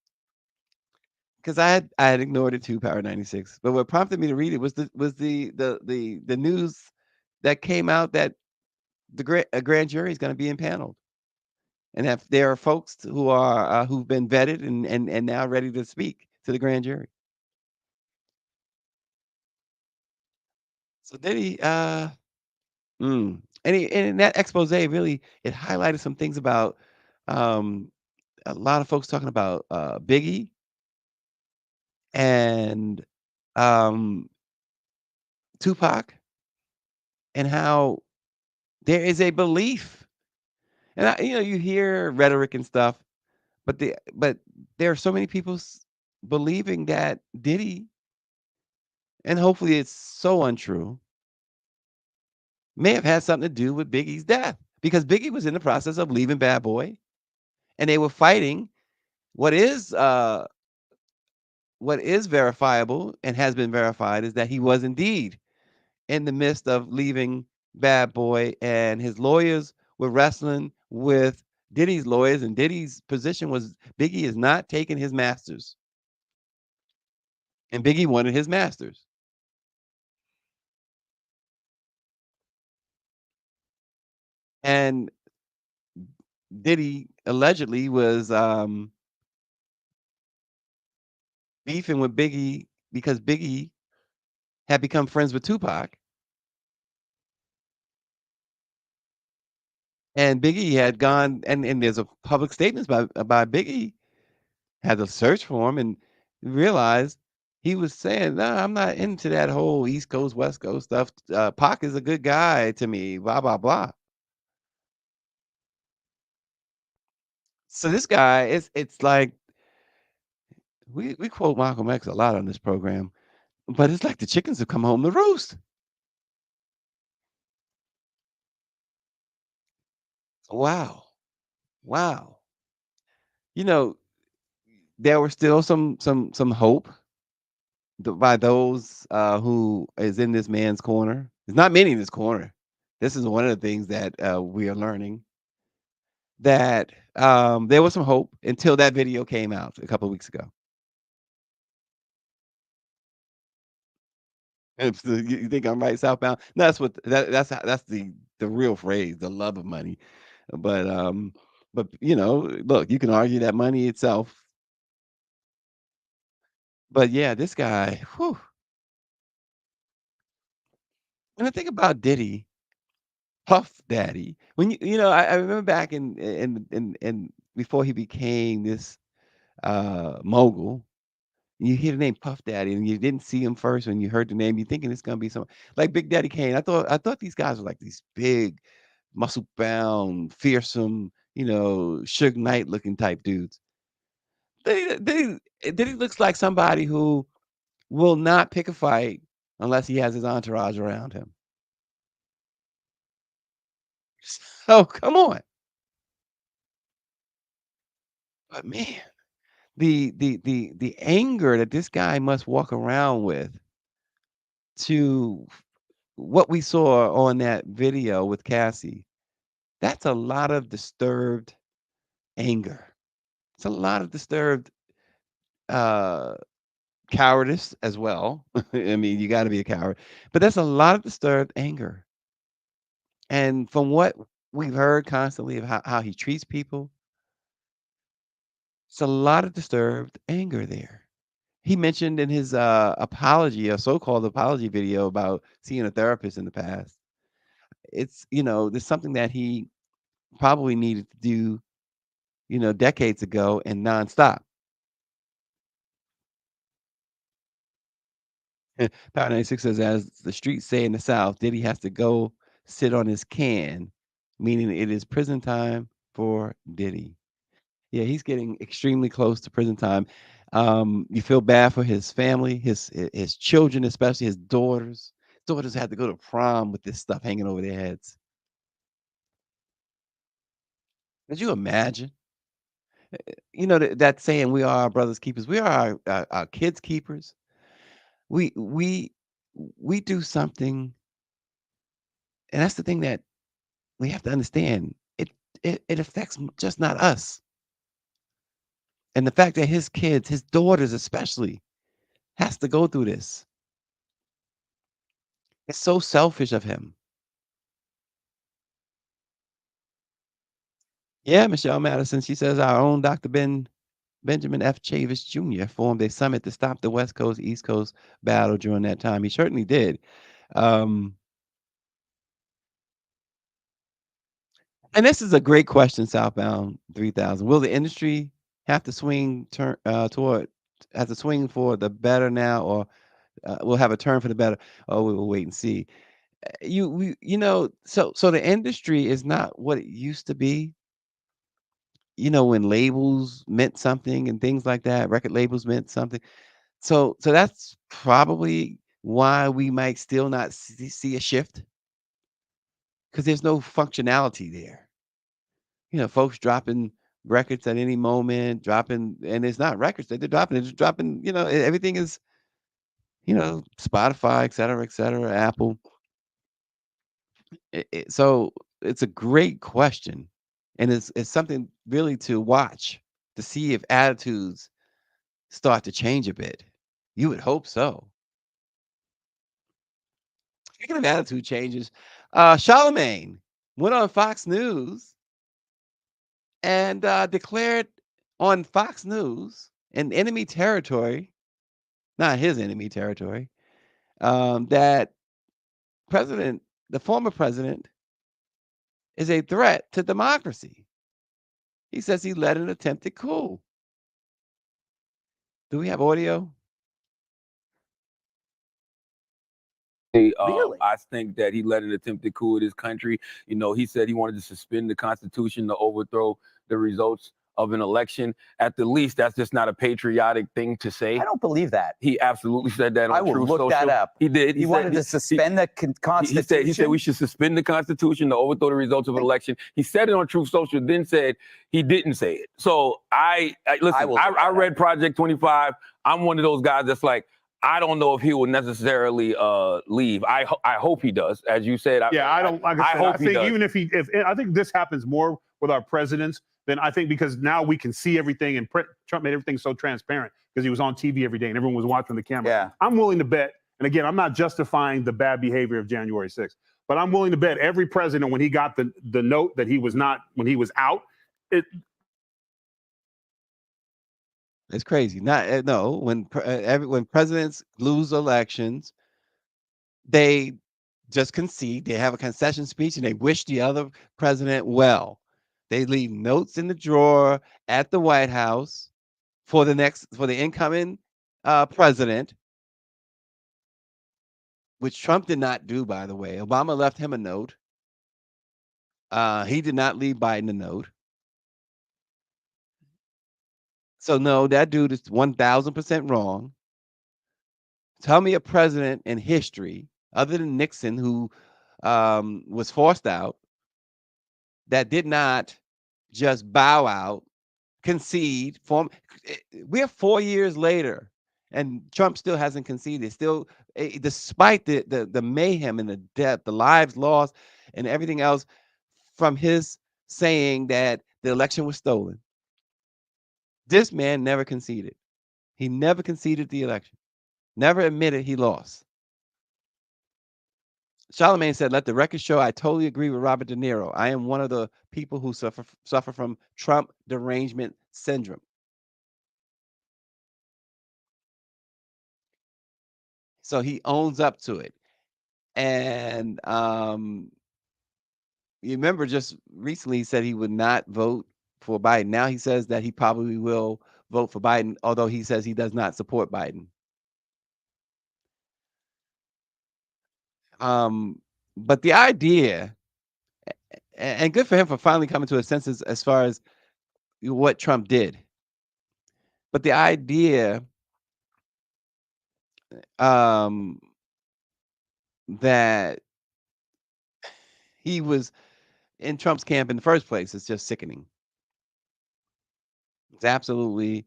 because I had ignored it too, Power 96. But what prompted me to read it was the news that came out that a grand jury is going to be impaneled, and if there are folks who are who've been vetted and now ready to speak to the grand jury. So Diddy, and in that expose really it highlighted some things about a lot of folks talking about Biggie and Tupac, and how there is a belief, and you hear rhetoric and stuff, but there are so many people believing that Diddy, and hopefully it's so untrue, may have had something to do with Biggie's death, because Biggie was in the process of leaving Bad Boy, and they were fighting. What is verifiable and has been verified is that he was indeed in the midst of leaving Bad Boy, and his lawyers were wrestling with Diddy's lawyers, and Diddy's position was Biggie is not taking his masters, and Biggie wanted his masters. And Diddy allegedly was beefing with Biggie because Biggie had become friends with Tupac, and Biggie had gone, and there's a public statements by Biggie, had to search for him and realized he was saying, "No, I'm not into that whole East Coast, West Coast stuff. Pac is a good guy to me, blah, blah, blah." So this guy, it's like we quote Malcolm X a lot on this program, but it's like the chickens have come home to roost. Wow. Wow. You know, there was still some hope by those who is in this man's corner. There's not many in this corner. This is one of the things that we are learning, that there was some hope until that video came out a couple of weeks ago. If you think I'm right, Southbound? No, that's the real phrase, the love of money. But look, you can argue that money itself. But yeah, this guy, whew. And I think about Diddy, Puff Daddy. When I remember back in before he became this mogul, you hear the name Puff Daddy, and you didn't see him first. When you heard the name, you're thinking it's gonna be some like Big Daddy Kane. I thought these guys were like these big, muscle bound, fearsome, Suge Knight looking type dudes. Diddy looks like somebody who will not pick a fight unless he has his entourage around him. So come on. But man, the anger that this guy must walk around with, to what we saw on that video with Cassie, that's a lot of disturbed anger. It's a lot of disturbed uh cowardice as well. I mean, you got to be a coward, but that's a lot of disturbed anger. And from what we've heard constantly of how he treats people, it's a lot of disturbed anger there. He mentioned in his apology, a so-called apology video, about seeing a therapist in the past. It's, there's something that he probably needed to do, decades ago, and nonstop. Power 96 says, as the streets say in the South, Diddy has to go sit on his can, meaning it is prison time for Diddy. Yeah, he's getting extremely close to prison time. You feel bad for his family, his children, especially his daughters. Daughters had to go to prom with this stuff hanging over their heads. Could you imagine? That saying, "We are our brothers' keepers." We are our kids' keepers. We we we do something, and that's the thing that we have to understand. It affects just not us, and the fact that his kids, his daughters especially, has to go through this. It's so selfish of him. Yeah, Michelle Madison. She says our own Dr. Benjamin F. Chavis Jr. formed a summit to stop the West Coast East Coast battle during that time. He certainly did. Um, and this is a great question, Southbound 3000. Will the industry have to swing toward has to swing for the better now, or we'll have a turn for the better. Oh, we will wait and see. So the industry is not what it used to be. When labels meant something and things like that, record labels meant something. So that's probably why we might still not see a shift, because there's no functionality there. Folks dropping records at any moment, and it's not records that they're dropping. They're just dropping. Everything is, Spotify, et cetera, Apple. So it's a great question, and it's something really to watch to see if attitudes start to change a bit. You would hope so. Speaking of attitude changes, Charlamagne went on Fox News and declared on Fox News in enemy territory, not his enemy territory, that the former president, is a threat to democracy. He says he led an attempted coup. Do we have audio? Really? I think that he led an attempted coup in this country. He said he wanted to suspend the Constitution to overthrow the results of an election. At the least, that's just not a patriotic thing to say. I don't believe that. He absolutely said that on I will Truth look Social. that up. He did. He wanted to suspend the Constitution? He said we should suspend the Constitution to overthrow the results of an election. He said it on Truth Social, then said he didn't say it. So I read Project 25. I'm one of those guys that's like, I don't know if he will necessarily leave. I hope he does, as you said. I don't. Like I said, I think does. even if I think this happens more with our presidents than I think, because now we can see everything, and Trump made everything so transparent because he was on TV every day and everyone was watching the camera. Yeah. I'm willing to bet, and again, I'm not justifying the bad behavior of January 6th, but I'm willing to bet every president, when he got the note that he was out, It's crazy. When presidents lose elections, they just concede. They have a concession speech and they wish the other president well. They leave notes in the drawer at the White House for the incoming president, which Trump did not do, by the way. Obama left him a note. He did not leave Biden a note. So no, that dude is 1,000% wrong. Tell me a president in history, other than Nixon, who was forced out, that did not just bow out, concede. We're 4 years later, and Trump still hasn't conceded. Still, despite the mayhem and the death, the lives lost, and everything else from his saying that the election was stolen. This man never conceded. He never conceded the election. Never admitted he lost. Charlamagne said, "Let the record show I totally agree with Robert De Niro. I am one of the people who suffer from Trump derangement syndrome." So he owns up to it. And you remember just recently he said he would not vote for Biden. Now he says that he probably will vote for Biden, although he says he does not support Biden. But the idea, and good for him for finally coming to his senses as far as what Trump did. But the idea that he was in Trump's camp in the first place is just sickening. It's absolutely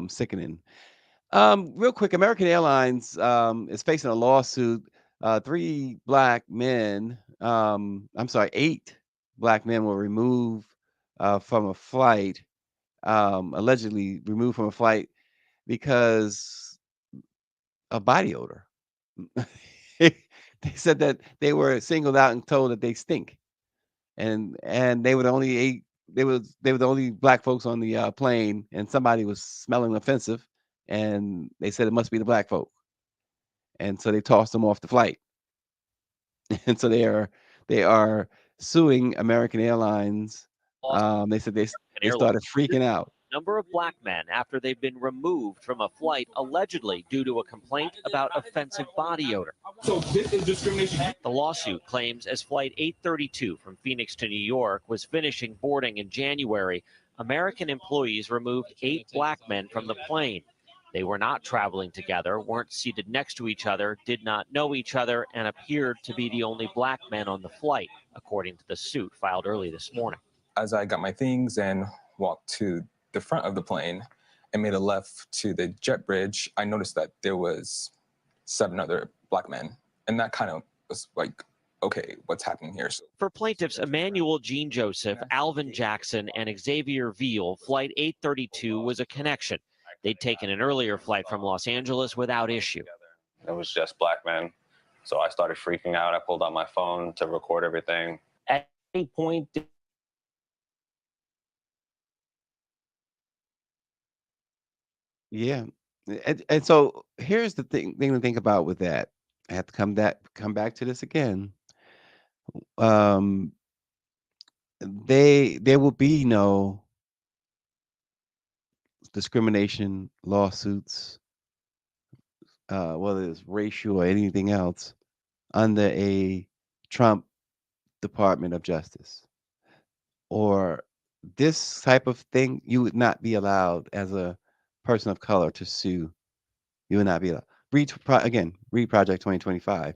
sickening. Real quick, American Airlines is facing a lawsuit. 8 black men were removed from a flight, allegedly removed from a flight because of body odor. They said that they were singled out and told that they stink, and they were the only the only black folks on the plane, and somebody was smelling offensive, and they said it must be the black folk, and so they tossed them off the flight. And so they are suing American Airlines. They said they started freaking out. number of black men after they've been removed from a flight allegedly due to a complaint about offensive body odor. So this is discrimination. The lawsuit claims as Flight 832 from Phoenix to New York was finishing boarding in January, American employees removed 8 black men from the plane. They were not traveling together, weren't seated next to each other, did not know each other, and appeared to be the only black men on the flight, according to the suit filed early this morning. As I got my things and walked to the front of the plane and made a left to the jet bridge, I noticed that there was 7 other black men. And that kind of was like, okay, what's happening here? So for plaintiffs Emmanuel Jean Joseph, Alvin Jackson, and Xavier Veal, Flight 832 was a connection. They'd taken an earlier flight from Los Angeles without issue. It was just black men. So I started freaking out. I pulled out my phone to record everything. At any point, Yeah. And so here's the thing to think about with that. I have to come back to this again. There will be no discrimination lawsuits, whether it's racial or anything else, under a Trump Department of Justice. Or this type of thing, you would not be allowed as a person of color to sue. You would not be allowed. Read Project 2025.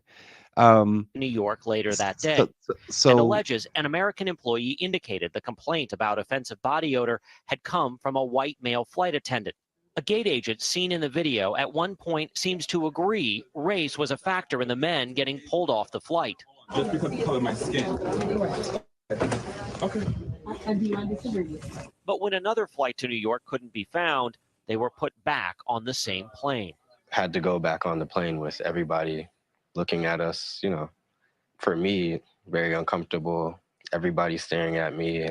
New York later that day, and alleges an American employee indicated the complaint about offensive body odor had come from a white male flight attendant. A gate agent seen in the video at one point seems to agree race was a factor in the men getting pulled off the flight. just because of the color of my skin. Okay. But when another flight to New York couldn't be found, they were put back on the same plane. Had to go back on the plane with everybody looking at us, you know, for me, very uncomfortable. Everybody staring at me.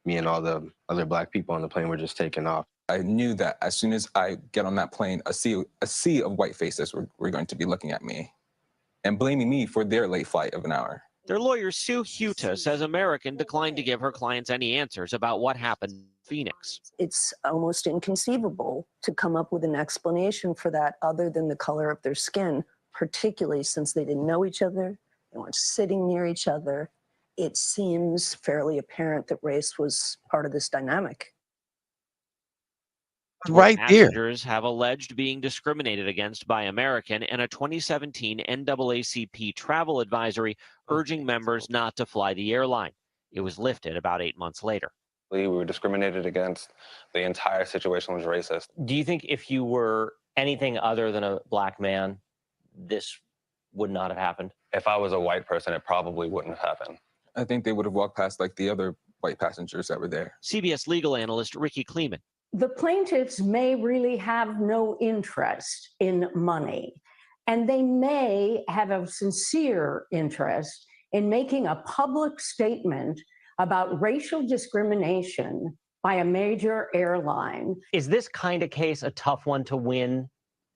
Me and all the other black people on the plane were just taking off. I knew that as soon as I get on that plane, a sea of white faces were going to be looking at me and blaming me for their late flight of an hour. Their lawyer, Sue Huta, says American declined to give her clients any answers about what happened in Phoenix. It's almost inconceivable to come up with an explanation for that other than the color of their skin, particularly since they didn't know each other, they weren't sitting near each other. It seems fairly apparent that race was part of this dynamic. Right there. Passengers have alleged being discriminated against by American and a 2017 NAACP travel advisory urging members not to fly the airline. It was lifted about 8 months later. We were discriminated against. The entire situation was racist. Do you think if you were anything other than a black man, this would not have happened? If I was a white person, it probably wouldn't have happened. I think they would have walked past like the other white passengers that were there. CBS legal analyst Ricky Kleeman. The plaintiffs may really have no interest in money, and they may have a sincere interest in making a public statement about racial discrimination by a major airline. Is this kind of case a tough one to win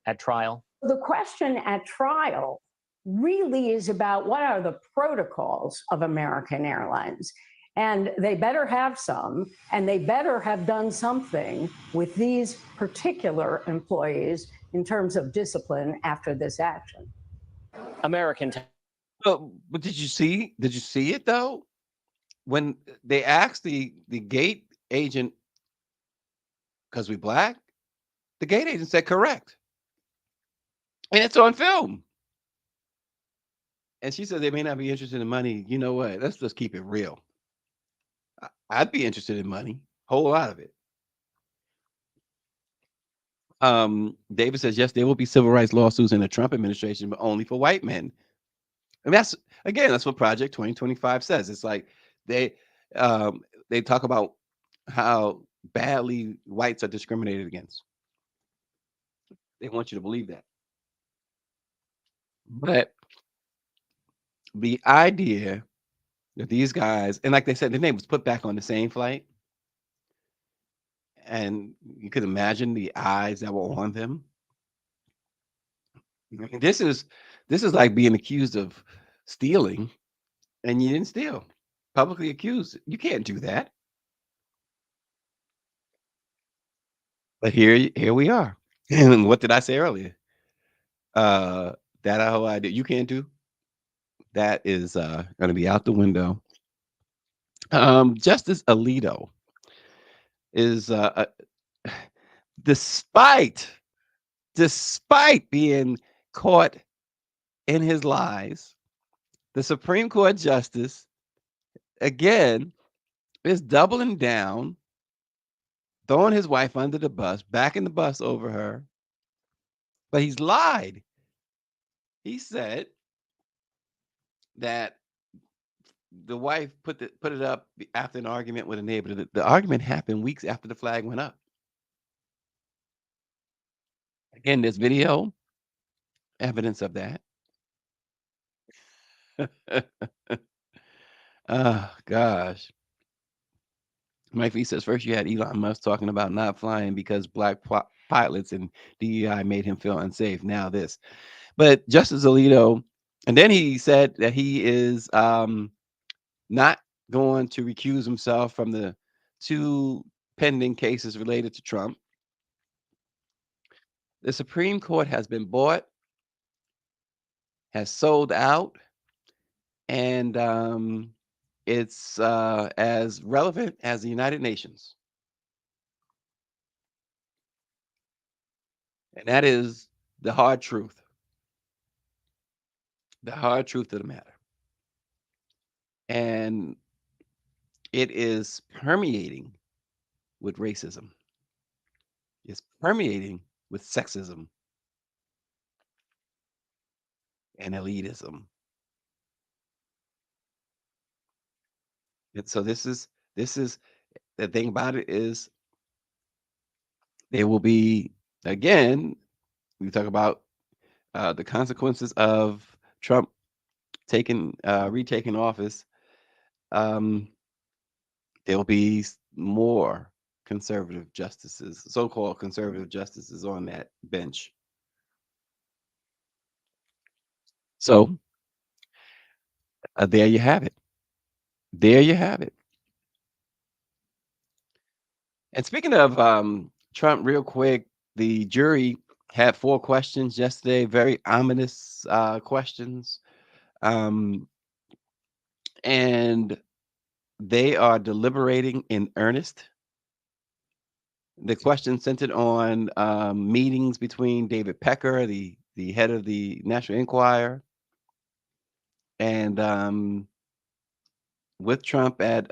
at trial? The question at trial really is about what are the protocols of American Airlines. And they better have some, and they better have done something with these particular employees in terms of discipline after this action. American. But did you see it though? When they asked the gate agent, because we black, the gate agent said correct. And it's on film. And she said they may not be interested in money. You know what? Let's just keep it real. I'd be interested in money, whole lot of it. David says, yes, there will be civil rights lawsuits in the Trump administration, but only for white men. And that's what Project 2025 says. It's like they talk about how badly whites are discriminated against. They want you to believe that. But the idea that these guys, and like they said, the name was put back on the same flight, and you could imagine the eyes that were on them. I mean, this is like being accused of stealing, and you didn't steal. Publicly accused. You can't do that. But here we are. And what did I say earlier? That whole idea you can't do. That is going to be out the window. Justice Alito is despite being caught in his lies, the Supreme Court justice again is doubling down, throwing his wife under the bus, backing the bus over her. But he's lied. He said that the wife put it up after an argument with a neighbor. The argument happened weeks after the flag went up. Again, there's video evidence of that. Oh gosh. Mike V says first you had Elon Musk talking about not flying because black pilots and DEI made him feel unsafe. Now this, but Justice Alito, and then he said that he is not going to recuse himself from the 2 pending cases related to Trump. The Supreme Court has been bought, has sold out, and it's as relevant as the United Nations. And that is the hard truth. The hard truth of the matter. And it is permeating with racism. It's permeating with sexism and elitism. And so this is the thing about it is there will be, again, we talk about the consequences of Trump retaking office. There will be more conservative justices, so-called conservative justices on that bench. So there you have it. There you have it. And speaking of Trump, real quick, the jury had 4 questions yesterday, very ominous questions. And they are deliberating in earnest. The question centered on meetings between David Pecker, the head of the National Enquirer, and with Trump at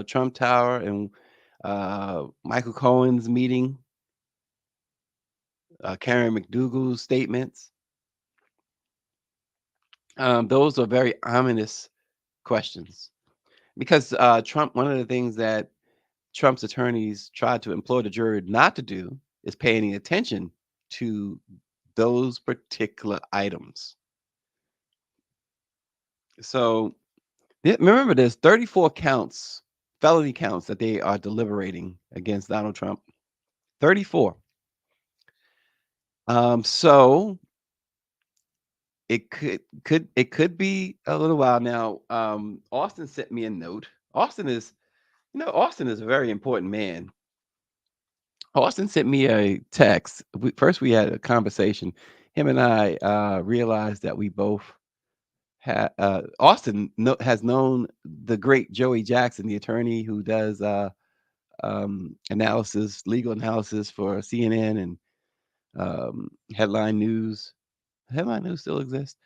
Trump Tower, and Michael Cohen's meeting, Karen McDougal's statements. Those are very ominous questions because Trump, one of the things that Trump's attorneys tried to implore the jury not to do is pay any attention to those particular items. So remember, there's 34 counts, felony counts that they are deliberating against Donald Trump. 34. So it could be a little while now. Austin sent me a note. Austin is a very important man. Austin sent me a text. First, we had a conversation. Him and I realized that we both had. Austin has known the great Joey Jackson, the attorney who does analysis, legal analysis for CNN and Headline News. Headline News still exists.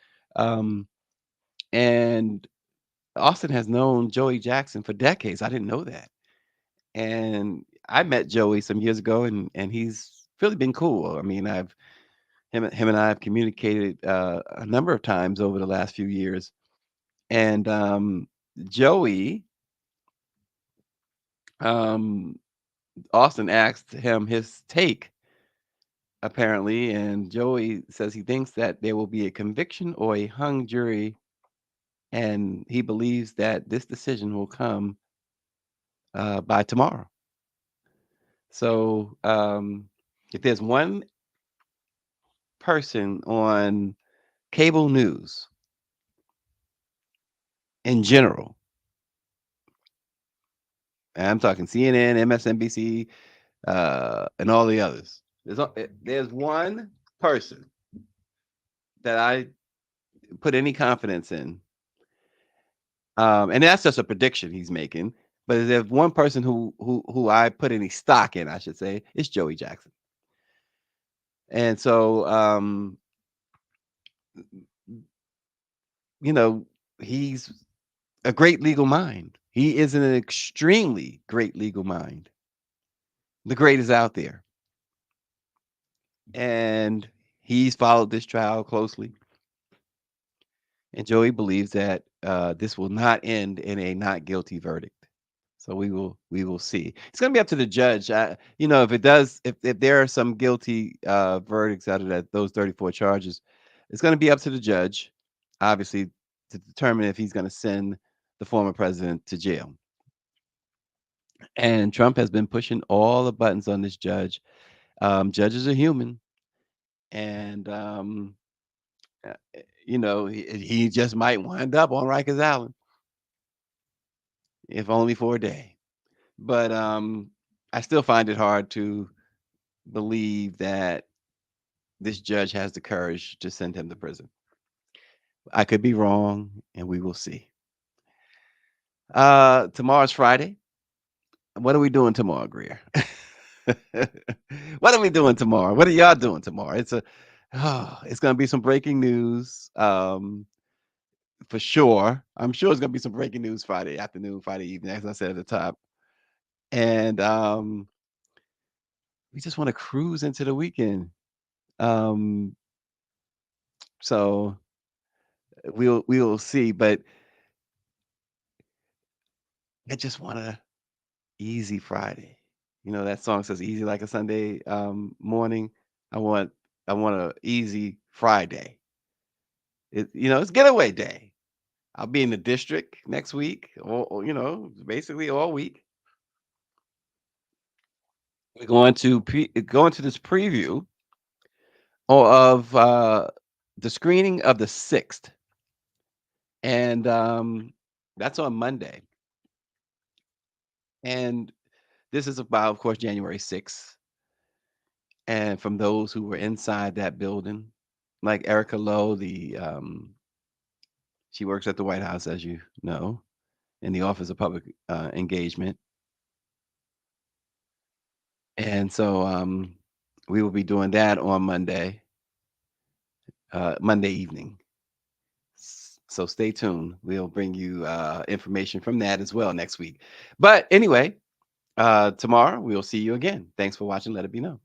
And Austin has known Joey Jackson for decades. I didn't know that. And I met Joey some years ago, and he's really been cool. I mean, him and I have communicated a number of times over the last few years. And Joey, Austin asked him his take, apparently, and Joey says he thinks that there will be a conviction or a hung jury, and he believes that this decision will come by tomorrow. So if there's one person on cable news in general, and I'm talking CNN, MSNBC, and all the others. There's one person that I put any confidence in, and that's just a prediction he's making. But if there's one person who I put any stock in, I should say, it's Joey Jackson. And so, you know, he's a great legal mind. He is an extremely great legal mind. The greatest out there. And he's followed this trial closely. And Joey believes that this will not end in a not guilty verdict. So we will see. It's going to be up to the judge. You know, if there are some guilty verdicts out of those 34 charges, it's going to be up to the judge, obviously, to determine if he's going to send the former president to jail. And Trump has been pushing all the buttons on this judge. Judges are human, and you know, he just might wind up on Rikers Island, if only for a day. But I still find it hard to believe that this judge has the courage to send him to prison. I could be wrong, and we will see. Tomorrow's Friday. What are we doing tomorrow, Greer? What are we doing tomorrow? What are y'all doing tomorrow? It's going to be some breaking news. For sure. I'm sure it's going to be some breaking news Friday afternoon, Friday evening, as I said at the top. And we just want to cruise into the weekend. So we'll see, but I just want a easy Friday. You know, that song says easy like a Sunday morning. I want a easy Friday. It's getaway day. I'll be in the district next week, or basically all week. We're going to go into this preview of the screening of The Sixth, and that's on Monday. And this is about, of course, January 6th. And from those who were inside that building, like Erica Lowe, she works at the White House, as you know, in the Office of Public Engagement. And so we will be doing that on Monday evening. So stay tuned. We'll bring you information from that as well next week. But anyway, tomorrow we'll see you again. Thanks for watching. Let it be known.